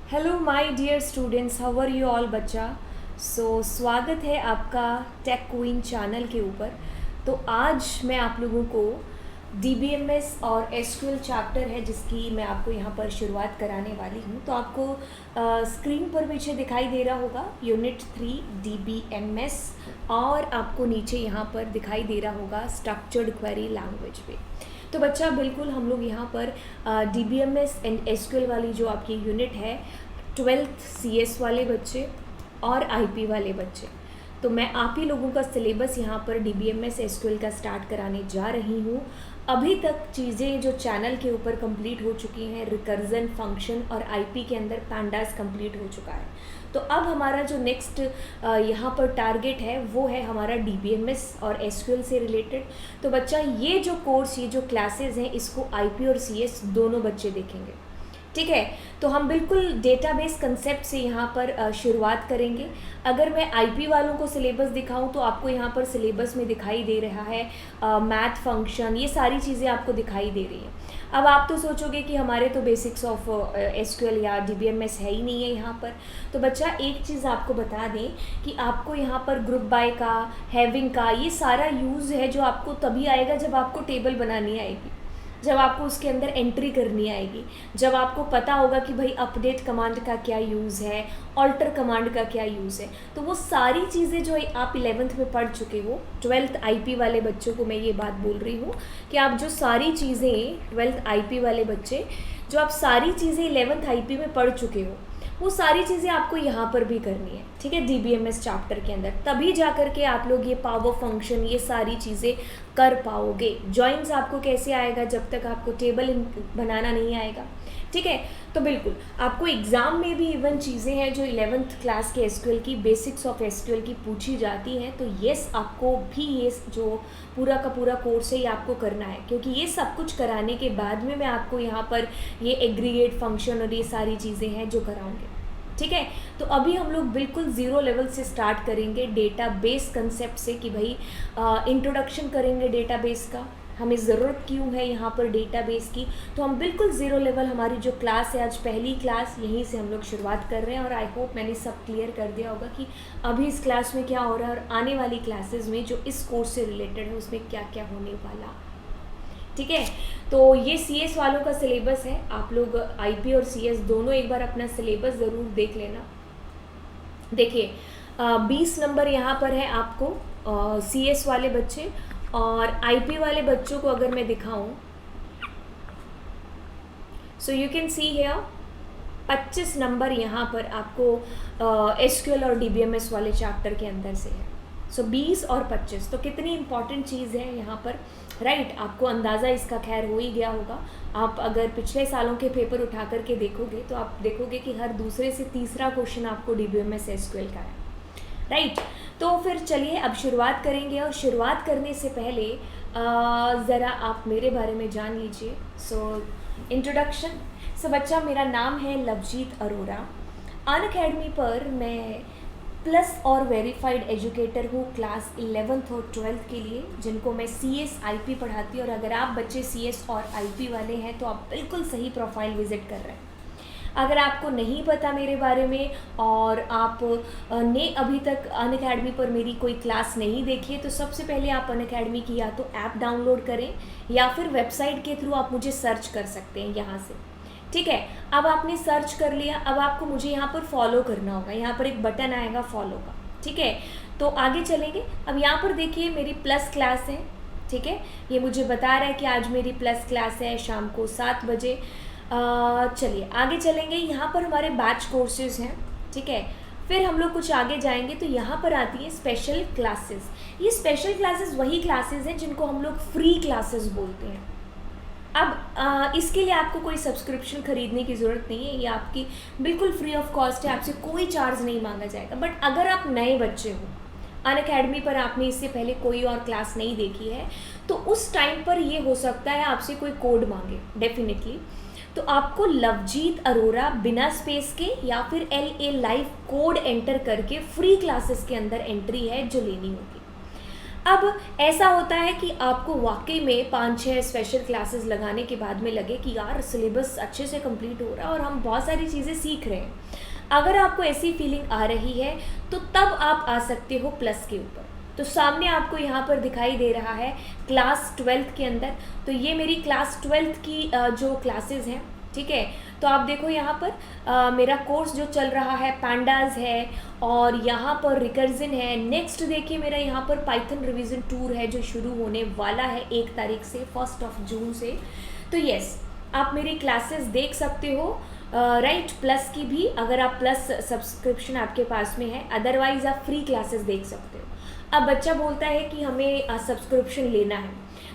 Hello my dear students, how are you all बच्चा। स्वागत है आपका टेक क्वीन चैनल के ऊपर। तो आज मैं आप लोगों को डीबीएमएस और एसक्यूएल चैप्टर है जिसकी मैं आपको यहाँ पर शुरुआत कराने वाली हूँ। तो आपको स्क्रीन पर पीछे दिखाई दे रहा होगा यूनिट 3 डीबीएमएस, और आपको नीचे यहाँ पर दिखाई दे रहा होगा स्ट्रक्चर्ड क्वेरी लैंग्वेज पे। तो बच्चा बिल्कुल हम लोग यहाँ पर डीबीएमएस एंड एसक्यूएल वाली जो आपकी यूनिट है 12th सीएस वाले बच्चे और आईपी वाले बच्चे, तो मैं आप ही लोगों का सिलेबस यहाँ पर डीबीएमएस एसक्यूएल का स्टार्ट कराने जा रही हूँ। अभी तक चीज़ें जो चैनल के ऊपर कंप्लीट हो चुकी हैं, रिकर्जन फंक्शन और आईपी के अंदर पैंडास कंप्लीट हो चुका है। तो अब हमारा जो नेक्स्ट यहाँ पर टारगेट है वो है हमारा डीबीएमएस और एसक्यूएल से रिलेटेड। तो बच्चा ये जो कोर्स, ये जो क्लासेस हैं, इसको आईपी और सीएस दोनों बच्चे देखेंगे, ठीक है। तो हम बिल्कुल डेटाबेस कंसेप्ट से यहाँ पर शुरुआत करेंगे। अगर मैं आईपी वालों को सिलेबस दिखाऊं तो आपको यहाँ पर सिलेबस में दिखाई दे रहा है मैथ फंक्शन, ये सारी चीज़ें आपको दिखाई दे रही हैं। अब आप तो सोचोगे कि हमारे तो बेसिक्स ऑफ एसक्यूएल या डीबीएमएस है ही नहीं है यहाँ पर। तो बच्चा एक चीज़ आपको बता दें कि आपको यहाँ पर ग्रुप बाय का, हैविंग का, ये सारा यूज़ है जो आपको तभी आएगा जब आपको टेबल बनानी आएगी, जब आपको उसके अंदर एंट्री करनी आएगी, जब आपको पता होगा कि भाई अपडेट कमांड का क्या यूज़ है, ऑल्टर कमांड का क्या यूज़ है। तो वो सारी चीज़ें जो आप 11th में पढ़ चुके हो, 12th आईपी वाले बच्चों को मैं ये बात बोल रही हूँ कि आप जो सारी चीज़ें 12th आईपी वाले बच्चे जो आप सारी चीज़ें 11th आईपी में पढ़ चुके हो, वो सारी चीज़ें आपको यहाँ पर भी करनी है, ठीक है, डीबीएमएस चैप्टर के अंदर। तभी जा कर के आप लोग ये पावर फंक्शन, ये सारी चीज़ें कर पाओगे। जॉइंस आपको कैसे आएगा जब तक आपको टेबल बनाना नहीं आएगा, ठीक है। तो बिल्कुल आपको एग्ज़ाम में भी इवन चीज़ें हैं जो 11th क्लास के एसक्यूएल की, बेसिक्स ऑफ एसक्यूएल की पूछी जाती हैं। तो येस, आपको भी ये जो पूरा का पूरा कोर्स है ये आपको करना है, क्योंकि ये सब कुछ कराने के बाद में मैं आपको यहाँ पर ये एग्रीगेट फंक्शन और ये सारी चीज़ें हैं जो कराऊंगे, ठीक है। तो अभी हम लोग बिल्कुल ज़ीरो लेवल से स्टार्ट करेंगे, डेटाबेस कंसेप्ट से, कि भाई इंट्रोडक्शन करेंगे डेटाबेस का, हमें ज़रूरत क्यों है यहाँ पर डेटाबेस की। तो हम बिल्कुल ज़ीरो लेवल, हमारी जो क्लास है आज पहली क्लास, यहीं से हम लोग शुरुआत कर रहे हैं। और आई होप मैंने सब क्लियर कर दिया होगा कि अभी इस क्लास में क्या हो रहा है और आने वाली क्लासेस में जो इस कोर्स से रिलेटेड है उसमें क्या क्या होने वाला, ठीक है। तो ये सीएस वालों का सिलेबस है, आप लोग आईपी और सीएस दोनों एक बार अपना सिलेबस ज़रूर देख लेना। देखिए 20 नंबर यहाँ पर है आपको सीएस वाले बच्चे, और आईपी वाले बच्चों को अगर मैं दिखाऊं, so you can see here 25 number यहाँ पर आपको एसक्यूएल और डीबीएमएस वाले चैप्टर के अंदर से है। 20 और 25, तो कितनी इंपॉर्टेंट चीज़ है यहाँ पर, राइट। आपको अंदाज़ा इसका खैर हो ही गया होगा। आप अगर पिछले सालों के पेपर उठा करके देखोगे तो आप देखोगे कि हर दूसरे से तीसरा क्वेश्चन आपको डीबीएमएस एसक्यूएल का है, राइट। तो फिर चलिए अब शुरुआत करेंगे, और शुरुआत करने से पहले ज़रा आप मेरे बारे में जान लीजिए। इंट्रोडक्शन। बच्चा, मेरा नाम है लवजीत अरोड़ा। अनअकैडमी पर मैं प्लस और वेरीफाइड एजुकेटर हूँ क्लास 11th और 12th के लिए, जिनको मैं सीएस आईपी पढ़ाती हूँ। और अगर आप बच्चे सीएस और आईपी वाले हैं तो आप बिल्कुल सही प्रोफाइल विजिट कर रहे हैं। अगर आपको नहीं पता मेरे बारे में और आप ने अभी तक अनअकैडमी पर मेरी कोई क्लास नहीं देखी है, तो सबसे पहले आप अनअकैडमी की या तो ऐप डाउनलोड करें या फिर वेबसाइट के थ्रू आप मुझे सर्च कर सकते हैं यहाँ से, ठीक है। अब आपने सर्च कर लिया, अब आपको मुझे यहाँ पर फॉलो करना होगा। यहाँ पर एक बटन आएगा फॉलो का, ठीक है। तो आगे चलेंगे। अब यहाँ पर देखिए मेरी प्लस क्लास है, ठीक है। ये मुझे बता रहा है कि आज मेरी प्लस क्लास है शाम को 7 बजे। चलिए आगे चलेंगे। यहाँ पर हमारे बैच कोर्सेज हैं, ठीक है। फिर हम लोग कुछ आगे जाएंगे तो यहाँ पर आती है स्पेशल क्लासेस। ये स्पेशल क्लासेस वही क्लासेस हैं जिनको हम लोग फ्री क्लासेस बोलते हैं। अब इसके लिए आपको कोई सब्सक्रिप्शन खरीदने की ज़रूरत नहीं है, ये आपकी बिल्कुल फ्री ऑफ कॉस्ट है, आपसे कोई चार्ज नहीं मांगा जाएगा। बट अगर आप नए बच्चे हो, अनअकैडमी पर आपने इससे पहले कोई और क्लास नहीं देखी है, तो उस टाइम पर ये हो सकता है आपसे कोई कोड मांगे, डेफिनेटली। तो आपको लवजीत अरोड़ा बिना स्पेस के या फिर LA लाइव कोड एंटर करके फ्री क्लासेस के अंदर एंट्री है जो लेनी होगी। अब ऐसा होता है कि आपको वाकई में 5-6 स्पेशल क्लासेस लगाने के बाद में लगे कि यार सिलेबस अच्छे से कंप्लीट हो रहा है और हम बहुत सारी चीज़ें सीख रहे हैं। अगर आपको ऐसी फीलिंग आ रही है तो तब आप आ सकते हो प्लस के ऊपर। तो सामने आपको यहाँ पर दिखाई दे रहा है क्लास 12th के अंदर, तो ये मेरी क्लास 12th की जो क्लासेस हैं, ठीक है। तो आप देखो यहाँ पर मेरा कोर्स जो चल रहा है पैंडाज है और यहाँ पर रिकर्जन है। नेक्स्ट देखिए मेरा यहाँ पर पाइथन रिवीजन टूर है जो शुरू होने वाला है 1 तारीख से, 1 जून से। तो यस, आप मेरी क्लासेस देख सकते हो, राइट, प्लस की भी, अगर आप प्लस सब्सक्रिप्शन आपके पास में है, अदरवाइज आप फ्री क्लासेस देख सकते हो। अब बच्चा बोलता है कि हमें सब्सक्रिप्शन लेना है,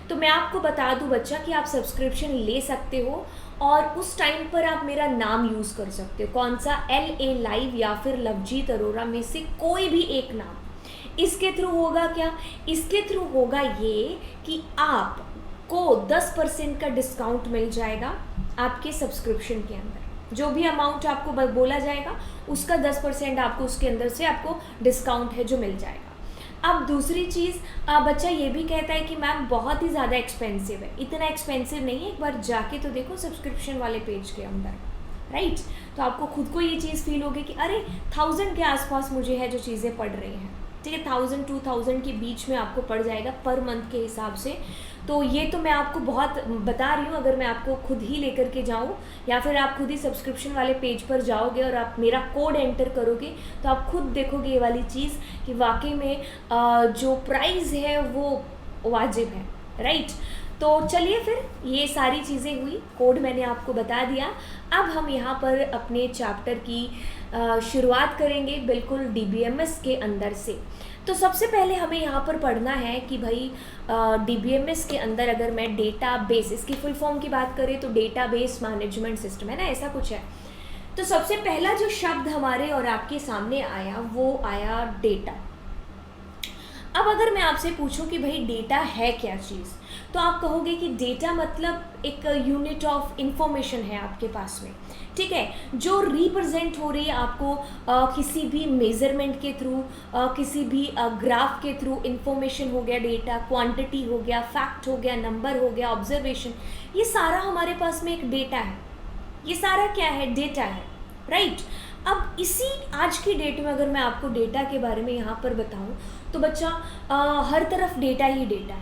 तो मैं आपको बता दूं बच्चा कि आप सब्सक्रिप्शन ले सकते हो और उस टाइम पर आप मेरा नाम यूज़ कर सकते हो। कौन सा? LA लाइव या फिर लवजीत अरोरा में से कोई भी एक नाम। इसके थ्रू होगा क्या? इसके थ्रू होगा ये कि आपको 10% का डिस्काउंट मिल जाएगा आपके सब्सक्रिप्शन के अंदर। जो भी अमाउंट आपको बोला जाएगा उसका 10% आपको उसके अंदर से आपको डिस्काउंट है जो मिल जाएगा। अब दूसरी चीज़, बच्चा ये भी कहता है कि मैम बहुत ही ज़्यादा एक्सपेंसिव है। इतना एक्सपेंसिव नहीं है, एक बार जाके तो देखो सब्सक्रिप्शन वाले पेज के अंदर, राइट। तो आपको खुद को ये चीज़ फील होगी कि अरे 1000 के आसपास मुझे है जो चीज़ें पड़ रही हैं, ठीक है। 1000-2000 के बीच में आपको पड़ जाएगा पर मंथ के हिसाब से। तो ये तो मैं आपको बहुत बता रही हूँ, अगर मैं आपको खुद ही लेकर के जाऊँ या फिर आप खुद ही सब्सक्रिप्शन वाले पेज पर जाओगे और आप मेरा कोड एंटर करोगे तो आप खुद देखोगे ये वाली चीज़ कि वाकई में जो प्राइस है वो वाजिब है, राइट। तो चलिए फिर, ये सारी चीज़ें हुई, कोड मैंने आपको बता दिया। अब हम यहाँ पर अपने चैप्टर की शुरुआत करेंगे बिल्कुल DBMS के अंदर से। तो सबसे पहले हमें यहाँ पर पढ़ना है कि भाई DBMS के अंदर अगर मैं डेटाबेस, इसकी फुल फॉर्म की बात करें तो डेटाबेस मैनेजमेंट सिस्टम है ना, ऐसा कुछ है। तो सबसे पहला जो शब्द हमारे और आपके सामने आया वो आया डेटा। अब अगर मैं आपसे पूछूं कि भाई डेटा है क्या चीज़, तो आप कहोगे कि डेटा मतलब एक यूनिट ऑफ इंफॉर्मेशन है आपके पास में, ठीक है, जो रिप्रेजेंट हो रही है आपको किसी भी मेजरमेंट के थ्रू, किसी भी ग्राफ के थ्रू। इंफॉर्मेशन हो गया डेटा, क्वांटिटी हो गया, फैक्ट हो गया, नंबर हो गया, ऑब्जर्वेशन, ये सारा हमारे पास में एक डेटा है। ये सारा क्या है? डेटा है, राइट। अब इसी आज की डेट में अगर मैं आपको डेटा के बारे में यहाँ पर बताऊँ तो बच्चा हर तरफ डेटा ही डेटा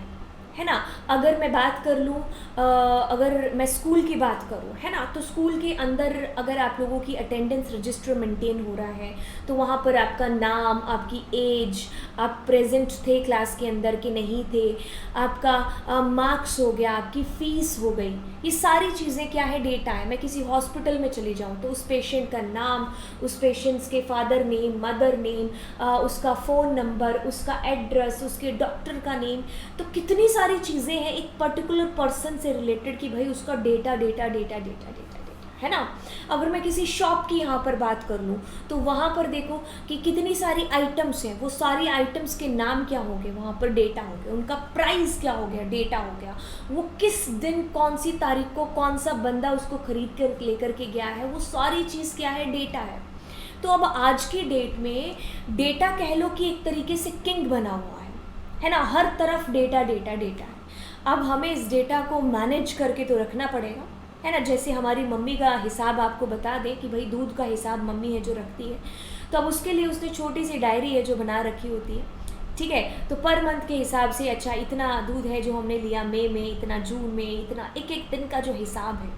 है ना। अगर मैं बात कर लूँ, अगर मैं स्कूल की बात करूँ, है ना, तो स्कूल के अंदर अगर आप लोगों की अटेंडेंस रजिस्टर मेंटेन हो रहा है तो वहाँ पर आपका नाम, आपकी एज, आप प्रेजेंट थे क्लास के अंदर कि नहीं थे, आपका मार्क्स हो गया, आपकी फ़ीस हो गई, ये सारी चीज़ें क्या है? डेटा है। मैं किसी हॉस्पिटल में चली जाऊँ तो उस पेशेंट का नाम, उस पेशेंट्स के फादर नेम, मदर नेम, उसका फ़ोन नंबर, उसका एड्रेस, उसके डॉक्टर का नेम, तो कितनी सारी चीज़ें हैं एक पर्टिकुलर पर्सन से रिलेटेड कि भाई उसका data data data data data है ना। अगर मैं किसी शॉप की यहाँ पर बात कर लूँ तो वहाँ पर देखो कि कितनी सारी आइटम्स हैं, वो सारी आइटम्स के नाम क्या हो गए, वहाँ पर डेटा हो गया, उनका प्राइस क्या हो गया, डेटा हो गया, वो किस दिन कौन सी तारीख को कौन सा बंदा उसको खरीद कर लेकर के गया है, वो सारी चीज़ क्या है? डेटा है। तो अब आज की डेट में डेटा कह लो कि एक तरीके से किंग बना हुआ है ना, हर तरफ डेटा डेटा डेटा है। अब हमें इस डेटा को मैनेज करके तो रखना पड़ेगा, है ना। जैसे हमारी मम्मी का हिसाब आपको बता दें कि भाई दूध का हिसाब मम्मी है जो रखती है, तो अब उसके लिए उसने छोटी सी डायरी है जो बना रखी होती है, ठीक है। तो पर मंथ के हिसाब से अच्छा इतना दूध है जो हमने लिया मई में, इतना जून में, इतना एक एक दिन का जो हिसाब है,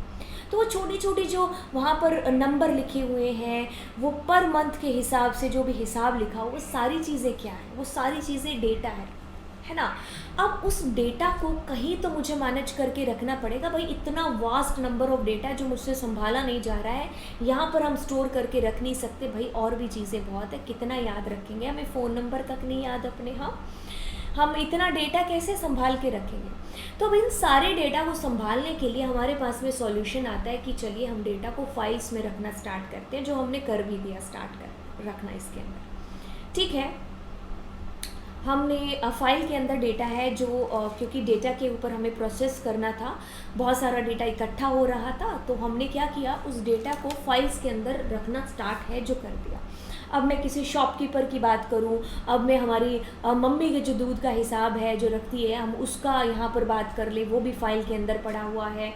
तो वो छोटी छोटी जो वहाँ पर नंबर लिखे हुए हैं, वो पर मंथ के हिसाब से जो भी हिसाब लिखा हो, वो सारी चीज़ें क्या है? वो सारी चीज़ें डेटा है ना। अब उस डेटा को कहीं तो मुझे मैनेज करके रखना पड़ेगा भाई। इतना वास्ट नंबर ऑफ डेटा जो मुझसे संभाला नहीं जा रहा है, यहाँ पर हम स्टोर करके रख नहीं सकते भाई। और भी चीज़ें बहुत है, कितना याद रखेंगे, हमें फ़ोन नंबर तक नहीं याद अपने, हम इतना डेटा कैसे संभाल के रखेंगे। तो अब इन सारे डेटा को संभालने के लिए हमारे पास में सॉल्यूशन आता है कि चलिए हम डेटा को फाइल्स में रखना स्टार्ट करते हैं, जो हमने कर भी दिया, स्टार्ट कर रखना इसके अंदर, ठीक है। हमने फाइल के अंदर डेटा है जो क्योंकि डेटा के ऊपर हमें प्रोसेस करना था, बहुत सारा डेटा इकट्ठा हो रहा था, तो हमने क्या किया, उस डेटा को फाइल्स के अंदर रखना स्टार्ट है जो कर दिया। अब मैं किसी शॉपकीपर की बात करूं, अब मैं हमारी मम्मी के जो दूध का हिसाब है जो रखती है, हम उसका यहाँ पर बात कर ले, वो भी फाइल के अंदर पड़ा हुआ है।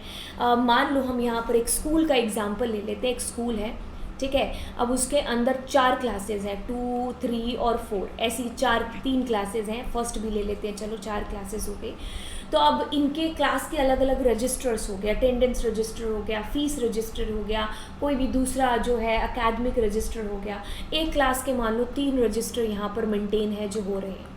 मान लो हम यहाँ पर एक स्कूल का एग्जाम्पल ले लेते हैं, एक स्कूल है, ठीक है। अब उसके अंदर 4 क्लासेस हैं, 2, 3 और 4, ऐसी 3 क्लासेस हैं। फर्स्ट भी ले लेते हैं, चलो 4 क्लासेस हो गए। तो अब इनके क्लास के अलग अलग रजिस्टर्स हो गया, अटेंडेंस रजिस्टर हो गया, फीस रजिस्टर हो गया, कोई भी दूसरा जो है एकेडमिक रजिस्टर हो गया। एक क्लास के मान लो 3 रजिस्टर यहाँ पर मेंटेन है जो हो रहे हैं,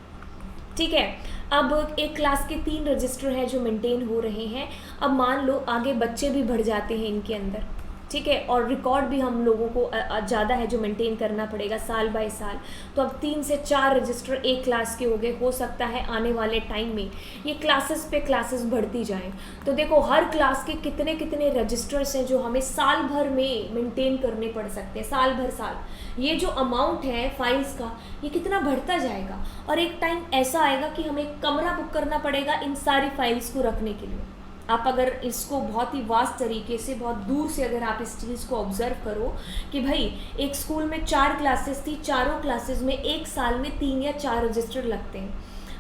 ठीक है। अब एक क्लास के 3 रजिस्टर हैं जो मेंटेन हो रहे हैं। अब मान लो आगे बच्चे भी बढ़ जाते हैं इनके अंदर, ठीक है, और रिकॉर्ड भी हम लोगों को ज़्यादा है जो मेंटेन करना पड़ेगा साल बाय साल। तो अब 3 से 4 रजिस्टर एक क्लास के हो गए। हो सकता है आने वाले टाइम में ये क्लासेस पे क्लासेस बढ़ती जाएं। तो देखो हर क्लास के कितने कितने रजिस्टर्स हैं जो हमें साल भर में मेंटेन करने पड़ सकते हैं, साल भर साल। ये जो अमाउंट है फाइल्स का, ये कितना बढ़ता जाएगा, और एक टाइम ऐसा आएगा कि हमें कमरा बुक करना पड़ेगा इन सारी फाइल्स को रखने के लिए। आप अगर इसको बहुत ही वास्ट तरीके से, बहुत दूर से अगर आप इस चीज़ को ऑब्जर्व करो कि भाई एक स्कूल में 4 क्लासेस थी, चारों क्लासेस में एक साल में 3 या 4 रजिस्टर लगते हैं।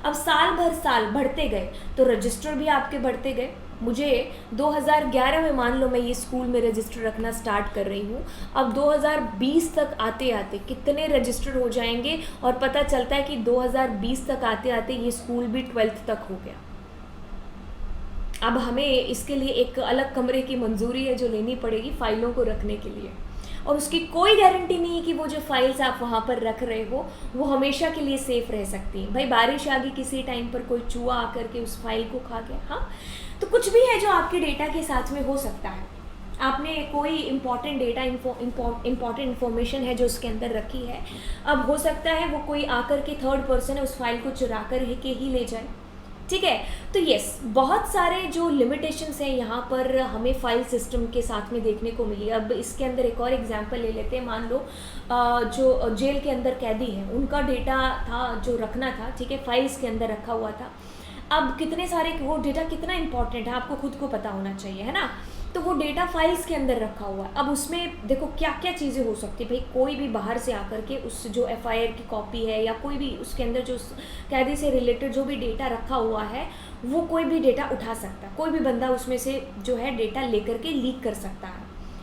अब साल भर साल बढ़ते गए तो रजिस्टर भी आपके बढ़ते गए। मुझे 2011 में मान लो मैं ये स्कूल में रजिस्टर रखना स्टार्ट कर रही हूँ, अब 2020 तक आते आते कितने रजिस्टर हो जाएंगे, और पता चलता है कि 2020 तक आते आते ये स्कूल भी 12th तक हो गया। अब हमें इसके लिए एक अलग कमरे की मंजूरी है जो लेनी पड़ेगी फाइलों को रखने के लिए, और उसकी कोई गारंटी नहीं है कि वो जो फाइल्स आप वहाँ पर रख रहे हो वो हमेशा के लिए सेफ़ रह सकती हैं। भाई बारिश आ गई, किसी टाइम पर कोई चूहा आकर के उस फाइल को खा गया, हाँ, तो कुछ भी है जो आपके डेटा के साथ में हो सकता है। आपने कोई इंपॉर्टेंट डेटा इंपॉर्टेंट इन्फॉर्मेशन है जो उसके अंदर रखी है, अब हो सकता है वो कोई आकर के थर्ड पर्सन है उस फाइल को चुरा कर के ही ले जाए, ठीक है। तो यस, बहुत सारे जो लिमिटेशंस हैं यहाँ पर हमें फाइल सिस्टम के साथ में देखने को मिली। अब इसके अंदर एक और एग्जांपल ले लेते हैं। मान लो जो जेल के अंदर कैदी हैं उनका डेटा था जो रखना था, ठीक है, फाइल्स के अंदर रखा हुआ था। अब कितने सारे, वो डेटा कितना इंपॉर्टेंट है आपको खुद को पता होना चाहिए, है ना। तो वो डेटा फाइल्स के अंदर रखा हुआ है। अब उसमें देखो क्या क्या चीज़ें हो सकती है। भाई कोई भी बाहर से आकर के उस जो FIR की कॉपी है या कोई भी उसके अंदर जो कैदी से रिलेटेड जो भी डेटा रखा हुआ है वो कोई भी डेटा उठा सकता है। कोई भी बंदा उसमें से जो है डेटा लेकर के लीक कर सकता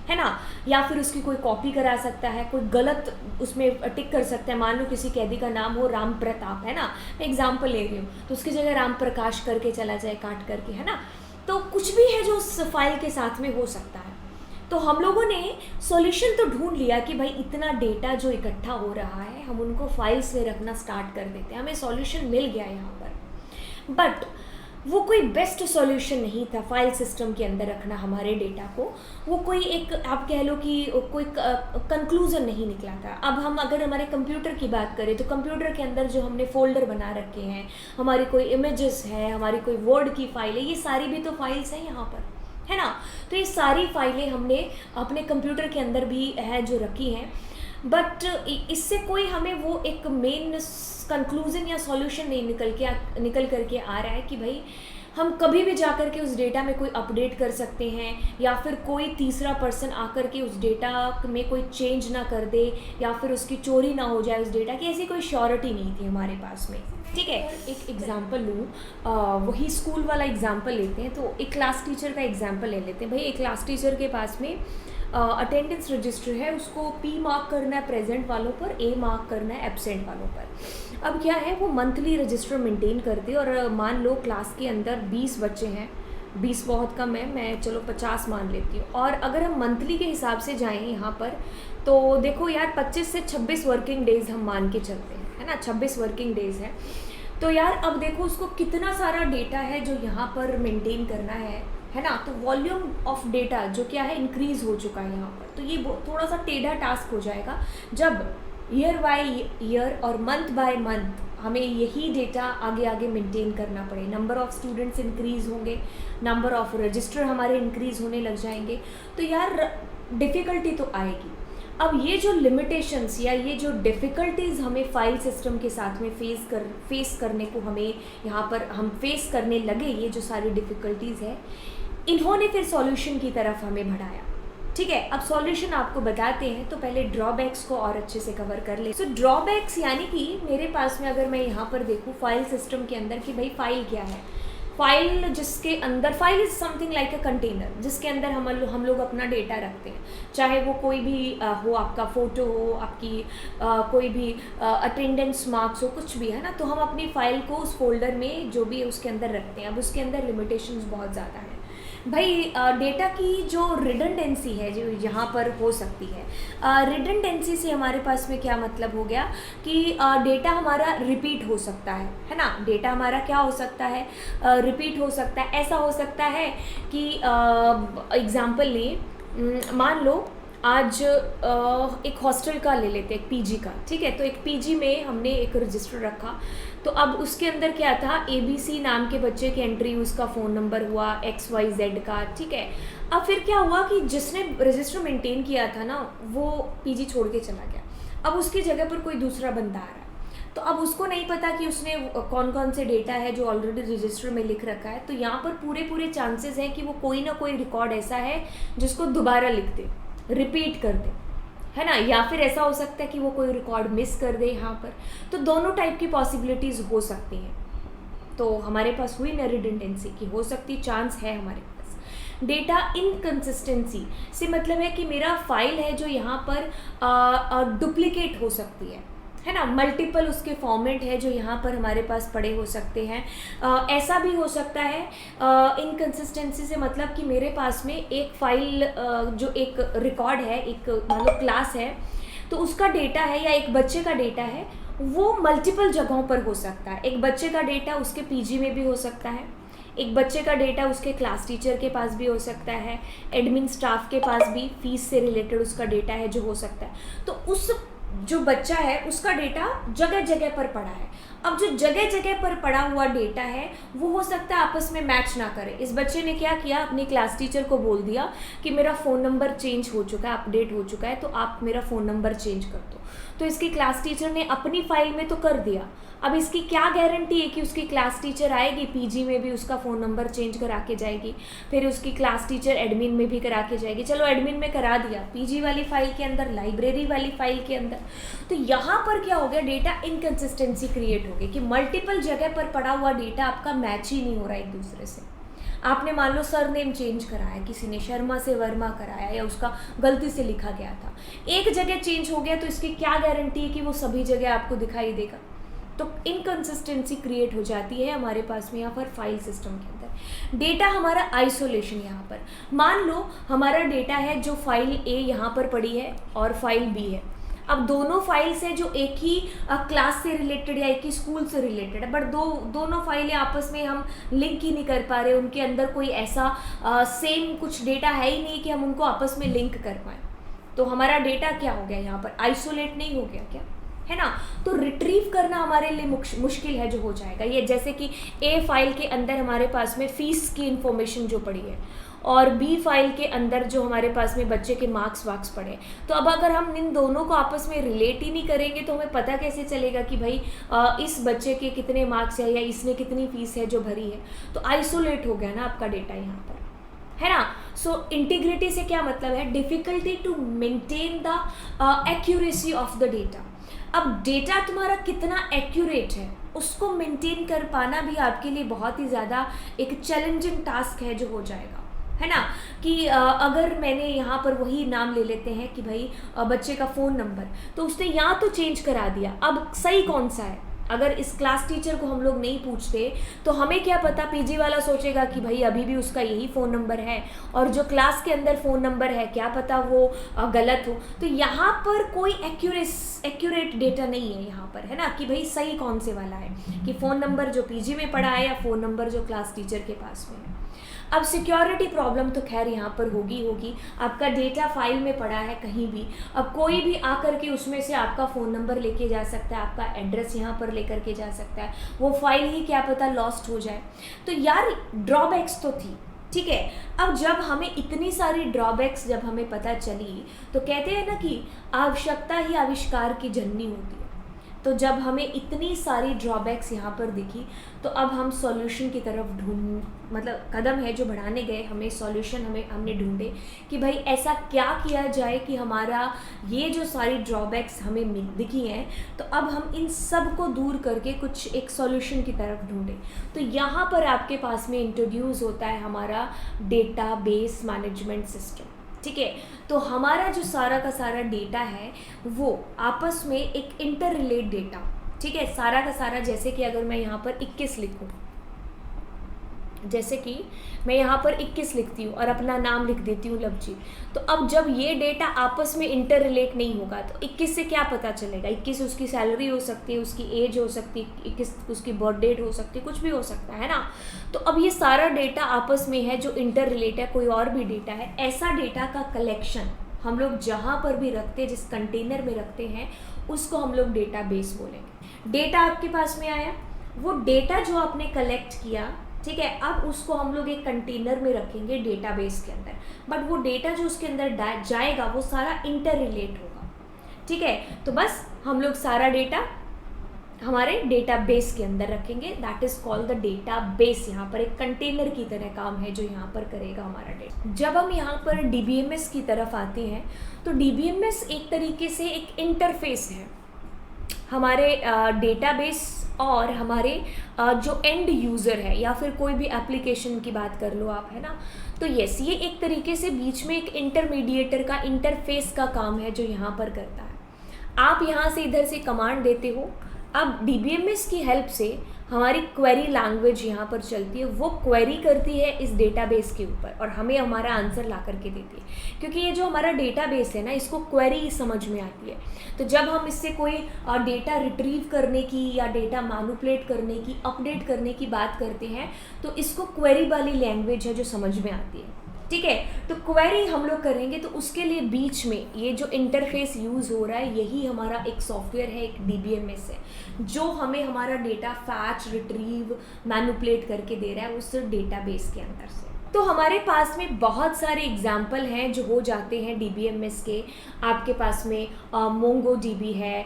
है ना, या फिर उसकी कोई कॉपी करा सकता है, कोई गलत उसमें टिक कर सकता है। मान लो किसी कैदी का नाम हो राम प्रताप, है ना, मैं एग्जाम्पल ले रही हूँ, तो उसकी जगह राम प्रकाश करके चला जाए काट करके, है ना। तो कुछ भी है जो उस फाइल के साथ में हो सकता है। तो हम लोगों ने सॉल्यूशन तो ढूंढ लिया कि भाई इतना डेटा जो इकट्ठा हो रहा है हम उनको फाइल्स में रखना स्टार्ट कर देते हैं, हमें सॉल्यूशन मिल गया यहाँ पर। बट वो कोई बेस्ट सॉल्यूशन नहीं था फाइल सिस्टम के अंदर रखना हमारे डेटा को। वो कोई एक आप कह लो कि कोई कंक्लूजन नहीं निकला था। अब हम अगर हमारे कंप्यूटर की बात करें तो कंप्यूटर के अंदर जो हमने फोल्डर बना रखे हैं, हमारी कोई इमेजेस है, हमारी कोई वर्ड की फाइल है, ये सारी भी तो फाइल्स हैं यहाँ पर, है ना। तो ये सारी फाइलें हमने अपने कंप्यूटर के अंदर भी है जो रखी हैं। बट इससे कोई हमें वो एक मेन कंक्लूजन या सॉल्यूशन नहीं निकल करके आ रहा है कि भाई हम कभी भी जा कर के उस डेटा में कोई अपडेट कर सकते हैं, या फिर कोई तीसरा पर्सन आकर के उस डेटा में कोई चेंज ना कर दे, या फिर उसकी चोरी ना हो जाए उस डेटा की, ऐसी कोई श्योरिटी नहीं थी हमारे पास में, ठीक है। एक एग्जांपल लूँ, वही स्कूल वाला एग्जांपल लेते हैं। तो एक क्लास टीचर का एग्जांपल ले लेते हैं। भाई एक क्लास टीचर के पास में अटेंडेंस रजिस्टर है, उसको P मार्क करना है प्रेजेंट वालों पर, A मार्क करना है एब्सेंट वालों पर। अब क्या है, वो मंथली रजिस्टर मेंटेन करती है, और मान लो क्लास के अंदर 20 बच्चे हैं, 20 बहुत कम है, मैं चलो 50 मान लेती हूँ। और अगर हम मंथली के हिसाब से जाएँ यहाँ पर, तो देखो यार 25 से 26 वर्किंग डेज़ हम मान के चलते हैं, है ना, 26 वर्किंग डेज़ है। तो यार अब देखो उसको कितना सारा डेटा है जो यहाँ पर मेंटेन करना है ना। तो वॉल्यूम ऑफ डेटा जो क्या है इंक्रीज़ हो चुका है यहाँ पर। तो ये थोड़ा सा टेढ़ा टास्क हो जाएगा जब ईयर बाय ईयर और मंथ बाय मंथ हमें यही डेटा आगे आगे मेंटेन करना पड़े। नंबर ऑफ़ स्टूडेंट्स इंक्रीज़ होंगे, नंबर ऑफ़ रजिस्टर हमारे इंक्रीज़ होने लग जाएंगे, तो यार डिफ़िकल्टी तो आएगी। अब ये जो लिमिटेशंस या ये जो डिफ़िकल्टीज़ हमें फाइल सिस्टम के साथ में फेस करने को हमें यहाँ पर हम फेस करने लगे, ये जो सारी डिफ़िकल्टीज़ है, इन्होंने फिर सॉल्यूशन की तरफ हमें बढ़ाया। ठीक है, अब सॉल्यूशन आपको बताते हैं, तो पहले ड्रॉबैक्स को और अच्छे से कवर कर ले। सो ड्रॉबैक्स यानी कि मेरे पास में अगर मैं यहाँ पर देखूँ फाइल सिस्टम के अंदर कि भाई फाइल क्या है, फाइल जिसके अंदर, file is something like a container जिसके अंदर हम लोग अपना डेटा रखते हैं, चाहे वो कोई भी हो, आपका फ़ोटो हो, आपकी कोई भी अटेंडेंस मार्क्स हो, कुछ भी है ना, तो हम अपनी फ़ाइल को उस फोल्डर में जो भी है उसके अंदर रखते हैं। अब उसके अंदर लिमिटेशंस बहुत ज़्यादा है भाई। डेटा की जो रिडंडेंसी है जो यहाँ पर हो सकती है, रिडंडेंसी से हमारे पास में क्या मतलब हो गया कि डेटा हमारा रिपीट हो सकता है ना। डेटा हमारा क्या हो सकता है, रिपीट हो सकता है। ऐसा हो सकता है कि एग्ज़ाम्पल लें, मान लो आज एक हॉस्टल का ले लेते हैं, एक पीजी का, ठीक है। तो एक पीजी में हमने एक रजिस्टर रखा, तो अब उसके अंदर क्या था, ABC नाम के बच्चे की एंट्री, उसका फ़ोन नंबर हुआ XYZ का, ठीक है। अब फिर क्या हुआ कि जिसने रजिस्टर मेंटेन किया था ना, वो पीजी छोड़ के चला गया। अब उसकी जगह पर कोई दूसरा बंदा आ रहा है, तो अब उसको नहीं पता कि उसने कौन कौन से डेटा है जो ऑलरेडी रजिस्टर में लिख रखा है। तो यहाँ पर पूरे चांसेस हैं कि वो कोई ना कोई रिकॉर्ड ऐसा है जिसको दोबारा लिख दे, रिपीट कर दे, है ना। या फिर ऐसा हो सकता है कि वो कोई रिकॉर्ड मिस कर दे यहाँ पर। तो दोनों टाइप की पॉसिबिलिटीज़ हो सकती हैं। तो हमारे पास हुई ना रिडंडेंसी की, हो सकती चांस है हमारे पास। डेटा इनकंसिस्टेंसी से मतलब है कि मेरा फाइल है जो यहाँ पर डुप्लीकेट हो सकती है ना। मल्टीपल उसके फॉर्मेट है जो यहाँ पर हमारे पास पड़े हो सकते हैं। ऐसा भी हो सकता है इनकंसिस्टेंसी से मतलब कि मेरे पास में एक फ़ाइल जो एक रिकॉर्ड है, एक मान लो क्लास है, तो उसका डेटा है या एक बच्चे का डेटा है, वो मल्टीपल जगहों पर हो सकता है। एक बच्चे का डेटा उसके पीजी में भी हो सकता है, एक बच्चे का डेटा उसके क्लास टीचर के पास भी हो सकता है, एडमिन स्टाफ के पास भी फीस से रिलेटेड उसका डेटा है जो हो सकता है। तो उस जो बच्चा है उसका डेटा जगह जगह पर पड़ा है। अब जो जगह जगह पर पड़ा हुआ डेटा है वो हो सकता है आपस में मैच ना करे। इस बच्चे ने क्या किया, अपनी क्लास टीचर को बोल दिया कि मेरा फ़ोन नंबर चेंज हो चुका है, अपडेट हो चुका है, तो आप मेरा फ़ोन नंबर चेंज कर दो। तो इसकी क्लास टीचर ने अपनी फ़ाइल में तो कर दिया, अब इसकी क्या गारंटी है कि उसकी क्लास टीचर आएगी पीजी में भी उसका फ़ोन नंबर चेंज करा के जाएगी, फिर उसकी क्लास टीचर एडमिन में भी करा के जाएगी। चलो एडमिन में करा दिया, पीजी वाली फ़ाइल के अंदर, लाइब्रेरी वाली फ़ाइल के अंदर, तो यहाँ पर क्या हो गया, डेटा इनकंसिस्टेंसी क्रिएट हो गई कि मल्टीपल जगह पर पड़ा हुआ डेटा आपका मैच ही नहीं हो रहा एक दूसरे से। आपने मान लो सरनेम चेंज कराया, किसी ने शर्मा से वर्मा कराया या उसका गलती से लिखा गया था, एक जगह चेंज हो गया, तो इसकी क्या गारंटी है कि वो सभी जगह आपको दिखाई देगा। तो इनकंसिस्टेंसी क्रिएट हो जाती है हमारे पास में यहाँ पर फाइल सिस्टम के अंदर। डेटा हमारा आइसोलेशन, यहाँ पर मान लो हमारा डेटा है जो फाइल A यहाँ पर पड़ी है और फाइल B है। अब दोनों फाइल्स हैं जो एक ही क्लास से रिलेटेड या एक ही स्कूल से रिलेटेड है, बट दोनों फाइलें आपस में हम लिंक ही नहीं कर पा रहे, उनके अंदर कोई ऐसा सेम कुछ डेटा है ही नहीं कि हम उनको आपस में लिंक कर पाएँ। तो हमारा डेटा क्या हो गया, यहाँ पर आइसोलेट नहीं हो गया क्या, है ना। तो रिट्रीव करना हमारे लिए मुश्किल है जो हो जाएगा। ये जैसे कि A फाइल के अंदर हमारे पास में फ़ीस की इंफॉर्मेशन जो पड़ी है और B फाइल के अंदर जो हमारे पास में बच्चे के मार्क्स वार्क्स पड़े, तो अब अगर हम इन दोनों को आपस में रिलेट ही नहीं करेंगे तो हमें पता कैसे चलेगा कि भाई इस बच्चे के कितने मार्क्स है या इसने कितनी फ़ीस है जो भरी है। तो आइसोलेट हो गया ना आपका डेटा यहाँ पर, है ना। सो इंटीग्रिटी से क्या मतलब है, difficulty to maintain the accuracy of the data. अब डेटा तुम्हारा कितना एक्यूरेट है उसको मेंटेन कर पाना भी आपके लिए बहुत ही ज़्यादा एक चैलेंजिंग टास्क है जो हो जाएगा, है ना। कि अगर मैंने यहाँ पर वही नाम ले लेते हैं कि भाई बच्चे का फ़ोन नंबर, तो उसने यहाँ तो चेंज करा दिया, अब सही कौन सा है। अगर इस क्लास टीचर को हम लोग नहीं पूछते तो हमें क्या पता, पीजी वाला सोचेगा कि भाई अभी भी उसका यही फ़ोन नंबर है और जो क्लास के अंदर फ़ोन नंबर है क्या पता वो गलत हो। तो यहाँ पर कोई एक्यूरेट डेटा नहीं है यहाँ पर, है ना, कि भाई सही कौन से वाला है, कि फ़ोन नंबर जो पीजी में पड़ा है या फ़ोन नंबर जो क्लास टीचर के पास में है। अब सिक्योरिटी प्रॉब्लम तो खैर यहाँ पर होगी। आपका डेटा फाइल में पड़ा है कहीं भी, अब कोई भी आकर के उसमें से आपका फ़ोन नंबर लेके जा सकता है, आपका एड्रेस यहाँ पर लेकर के जा सकता है, वो फाइल ही क्या पता लॉस्ट हो जाए। तो यार ड्रॉबैक्स तो थी, ठीक है। अब जब हमें इतनी सारी ड्रॉबैक्स जब हमें पता चली, तो कहते हैं ना कि आवश्यकता ही आविष्कार की जननी होती है। तो जब हमें इतनी सारी ड्रॉबैक्स यहाँ पर दिखी, तो अब हम सॉल्यूशन की तरफ मतलब कदम है जो बढ़ाने गए, हमें सॉल्यूशन हमने ढूंढे कि भाई ऐसा क्या किया जाए कि हमारा ये जो सारी ड्रॉबैक्स हमें दिखी हैं, तो अब हम इन सब को दूर करके कुछ एक सॉल्यूशन की तरफ ढूंढें। तो यहाँ पर आपके पास में इंट्रोड्यूस होता है हमारा डेटाबेस मैनेजमेंट सिस्टम। ठीक है। तो हमारा जो सारा का सारा डेटा है वो आपस में एक इंटर रिलेट डेटा, ठीक है, सारा का सारा, जैसे कि अगर मैं यहाँ पर 21 लिखूँ, जैसे कि मैं यहाँ पर 21 लिखती हूँ और अपना नाम लिख देती हूँ लवजी, तो अब जब ये डेटा आपस में इंटर रिलेट नहीं होगा तो 21 से क्या पता चलेगा? 21 उसकी सैलरी हो सकती है, उसकी एज हो सकती है, 21 उसकी बर्थ डेट हो सकती है, कुछ भी हो सकता है ना। तो अब ये सारा डेटा आपस में है जो इंटर रिलेट है, कोई और भी डेटा है, ऐसा डेटा का कलेक्शन हम लोग जहाँ पर भी रखते हैं, जिस कंटेनर में रखते हैं, उसको हम लोग डेटाबेस बोलेंगे। डेटा आपके पास में आया, वो डेटा जो आपने कलेक्ट किया, ठीक है, अब उसको हम लोग एक कंटेनर में रखेंगे डेटाबेस के अंदर, बट वो डेटा जो उसके अंदर जाएगा वो सारा इंटर रिलेट होगा। ठीक है। तो बस हम लोग सारा डेटा हमारे डेटाबेस के अंदर रखेंगे, that is called the database. यहाँ पर एक कंटेनर की तरह काम है जो यहाँ पर करेगा हमारा डेटा। जब हम यहाँ पर डीबीएमएस की तरफ आते हैं, तो डीबीएमएस एक तरीके से एक इंटरफेस है हमारे डेटाबेस और हमारे जो एंड यूज़र है, या फिर कोई भी एप्लीकेशन की बात कर लो आप, है ना। तो यस, ये एक तरीके से बीच में एक इंटरमीडिएटर का, इंटरफेस का काम है जो यहाँ पर करता है। आप यहाँ से इधर से कमांड देते हो, अब डीबीएमएस की हेल्प से हमारी क्वेरी लैंग्वेज यहाँ पर चलती है, वो क्वेरी करती है इस डेटाबेस के ऊपर और हमें हमारा आंसर ला करके देती है। क्योंकि ये जो हमारा डेटाबेस है ना, इसको क्वेरी समझ में आती है। तो जब हम इससे कोई डेटा रिट्रीव करने की या डेटा मैनिपुलेट करने की, अपडेट करने की बात करते हैं, तो इसको क्वेरी वाली लैंग्वेज है जो समझ में आती है। ठीक है। तो क्वेरी हम लोग करेंगे, तो उसके लिए बीच में ये जो इंटरफेस यूज़ हो रहा है, यही हमारा एक सॉफ्टवेयर है, एक डीबीएमएस है, जो हमें हमारा डेटा फैच, रिट्रीव, मैनिपुलेट करके दे रहा है उस डेटाबेस के अंदर से। तो हमारे पास में बहुत सारे एग्जाम्पल हैं जो हो जाते हैं डीबीएमएस के। आपके पास में मोंगो डीबी है,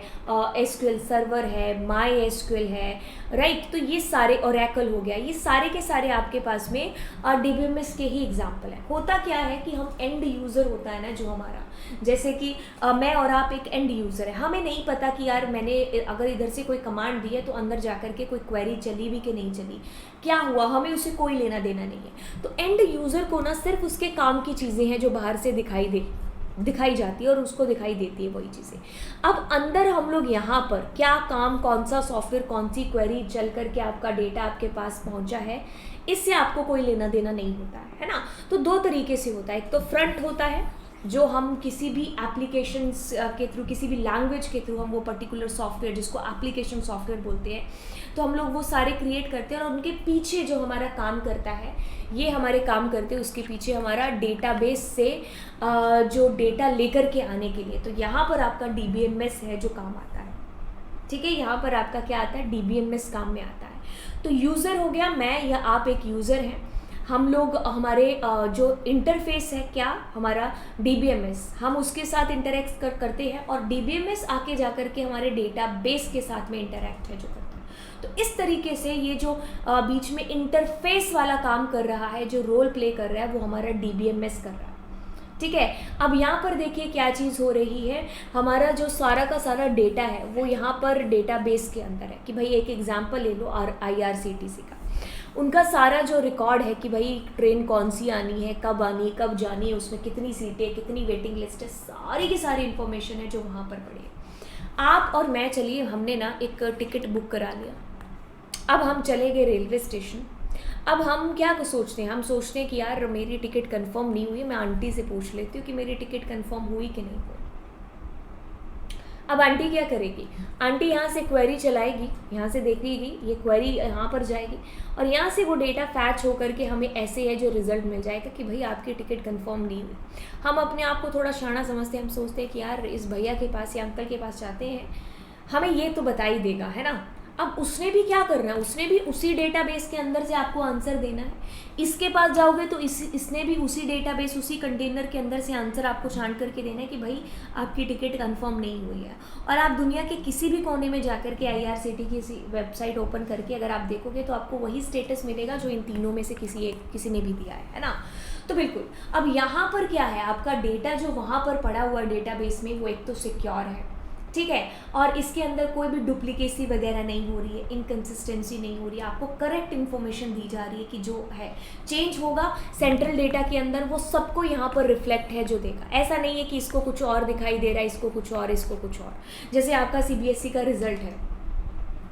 एसक्यूएल सर्वर है, माई एसक्यूएल है, राइट। तो ये सारे, ओरेकल हो गया, ये सारे के सारे आपके पास में डीबीएमएस के ही एग्जाम्पल है। होता क्या है कि हम एंड यूज़र होता है ना जो हमारा, जैसे कि मैं और आप एक एंड यूज़र है, हमें नहीं पता कि यार मैंने अगर इधर से कोई कमांड दी है तो अंदर जा कर के कोई क्वेरी चली भी कि नहीं चली, क्या हुआ, हमें उसे कोई लेना देना नहीं है। तो एंड यूज़र को ना सिर्फ उसके काम की चीज़ें हैं जो बाहर से दिखाई जाती है और उसको दिखाई देती है वही चीज़ें। अब अंदर हम लोग यहाँ पर क्या काम, कौन सा सॉफ्टवेयर, कौन सी क्वेरी चल करके आपका डेटा आपके पास पहुँचा है, इससे आपको कोई लेना देना नहीं होता है ना। तो दो तरीके से होता है, एक तो फ्रंट होता है जो हम किसी भी एप्लीकेशंस के थ्रू, किसी भी लैंग्वेज के थ्रू हम वो पर्टिकुलर सॉफ्टवेयर, जिसको एप्लीकेशन सॉफ्टवेयर बोलते हैं, तो हम लोग वो सारे क्रिएट करते हैं और उनके पीछे जो हमारा काम करता है, ये हमारे काम करते हैं उसके पीछे हमारा डेटाबेस से जो डेटा लेकर के आने के लिए। तो यहाँ पर आपका डीबीएमएस है जो काम आता है। ठीक है। यहाँ पर आपका क्या आता है, डीबीएमएस काम में आता है। तो यूज़र हो गया, मैं या आप एक यूज़र हैं, हम लोग हमारे जो इंटरफेस है क्या हमारा डीबीएमएस, हम उसके साथ इंटरेक्ट करते हैं और डीबीएमएस आके जा कर के हमारे डेटाबेस के साथ में इंटरेक्ट है जो करता है। तो इस तरीके से ये जो बीच में इंटरफेस वाला काम कर रहा है, जो रोल प्ले कर रहा है, वो हमारा डीबीएमएस कर रहा है। ठीक है। अब यहाँ पर देखिए क्या चीज़ हो रही है, हमारा जो सारा का सारा डेटा है वो यहाँ पर डेटाबेस के अंदर है। कि भाई एक एग्जांपल ले लो IRCTC का, उनका सारा जो रिकॉर्ड है कि भाई ट्रेन कौन सी आनी है, कब आनी है, कब जानी है, उसमें कितनी सीटें, कितनी वेटिंग लिस्ट है, सारी की सारी इन्फॉर्मेशन है जो वहाँ पर पड़ी है। आप और मैं, चलिए हमने ना एक टिकट बुक करा लिया, अब हम चले गए रेलवे स्टेशन। अब हम क्या सोचते हैं, हम सोचते हैं कि यार मेरी टिकट कंफर्म नहीं हुई, मैं आंटी से पूछ लेती हूँ कि मेरी टिकट कंफर्म हुई कि नहीं हुई। अब आंटी क्या करेगी, आंटी यहाँ से क्वेरी चलाएगी, यहाँ से देखेगी, ये क्वेरी यहाँ पर जाएगी और यहाँ से वो डेटा फैच होकर के हमें ऐसे है जो रिजल्ट मिल जाएगा कि भाई आपकी टिकट कंफर्म नहीं हुई। हम अपने आप को थोड़ा शाना समझते हैं, हम सोचते हैं कि यार इस भैया के पास या अंकल के पास जाते हैं, हमें ये तो बता ही देगा, है ना। अब उसने भी क्या करना है, उसने भी उसी डेटाबेस के अंदर से आपको आंसर देना है। इसके पास जाओगे तो इसने भी उसी डेटाबेस, उसी कंटेनर के अंदर से आंसर आपको छांट करके देना है कि भाई आपकी टिकट कंफर्म नहीं हुई है। और आप दुनिया के किसी भी कोने में जाकर के IRCTC की वेबसाइट ओपन करके अगर आप देखोगे तो आपको वही स्टेटस मिलेगा जो इन तीनों में से किसी ने भी दिया है ना। तो बिल्कुल, अब यहाँ पर क्या है, आपका डेटा जो वहाँ पर पड़ा हुआ डेटाबेस में वो एक तो सिक्योर है, ठीक है, और इसके अंदर कोई भी डुप्लीकेसी वगैरह नहीं हो रही है, इनकन्सिस्टेंसी नहीं हो रही है, आपको करेक्ट इन्फॉर्मेशन दी जा रही है कि जो है चेंज होगा सेंट्रल डेटा के अंदर वो सबको यहाँ पर रिफ्लेक्ट है जो देगा। ऐसा नहीं है कि इसको कुछ और दिखाई दे रहा है, इसको कुछ और, इसको कुछ और। जैसे आपका CBSE का रिजल्ट है,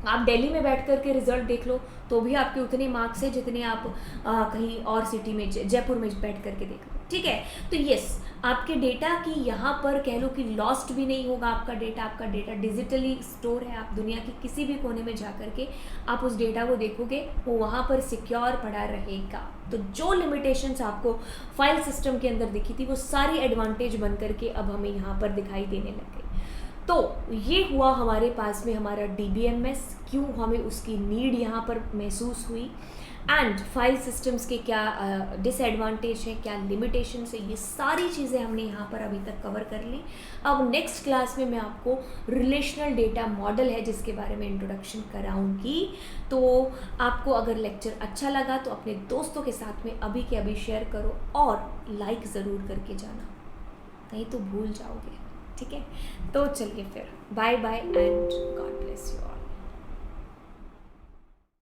आप दिल्ली में बैठ कर के रिजल्ट देख लो तो भी आपके उतने मार्क्स हैं जितने आप कहीं और सिटी में, जयपुर में बैठ करके देख लो, ठीक है। तो यस, आपके डेटा की यहाँ पर कह लो कि लॉस्ट भी नहीं होगा आपका डेटा डिजिटली स्टोर है। आप दुनिया के किसी भी कोने में जा करके आप उस डेटा को देखोगे वो वहाँ पर सिक्योर पड़ा रहेगा। तो जो लिमिटेशंस आपको फाइल सिस्टम के अंदर दिखी थी वो सारी एडवांटेज बन करके अब हमें यहाँ पर दिखाई देने लग गई। तो ये हुआ हमारे पास में हमारा DBMS, क्यों हमें उसकी नीड यहाँ पर महसूस हुई, एंड फाइल सिस्टम्स के क्या डिसएडवांटेज है, क्या लिमिटेशंस है, ये सारी चीज़ें हमने यहाँ पर अभी तक कवर कर ली। अब नेक्स्ट क्लास में मैं आपको रिलेशनल डेटा मॉडल है जिसके बारे में इंट्रोडक्शन कराऊंगी। तो आपको अगर लेक्चर अच्छा लगा तो अपने दोस्तों के साथ में अभी के अभी शेयर करो और लाइक ज़रूर करके जाना, नहीं तो भूल जाओगे, ठीक है। तो चलिए फिर बाय बाय एंड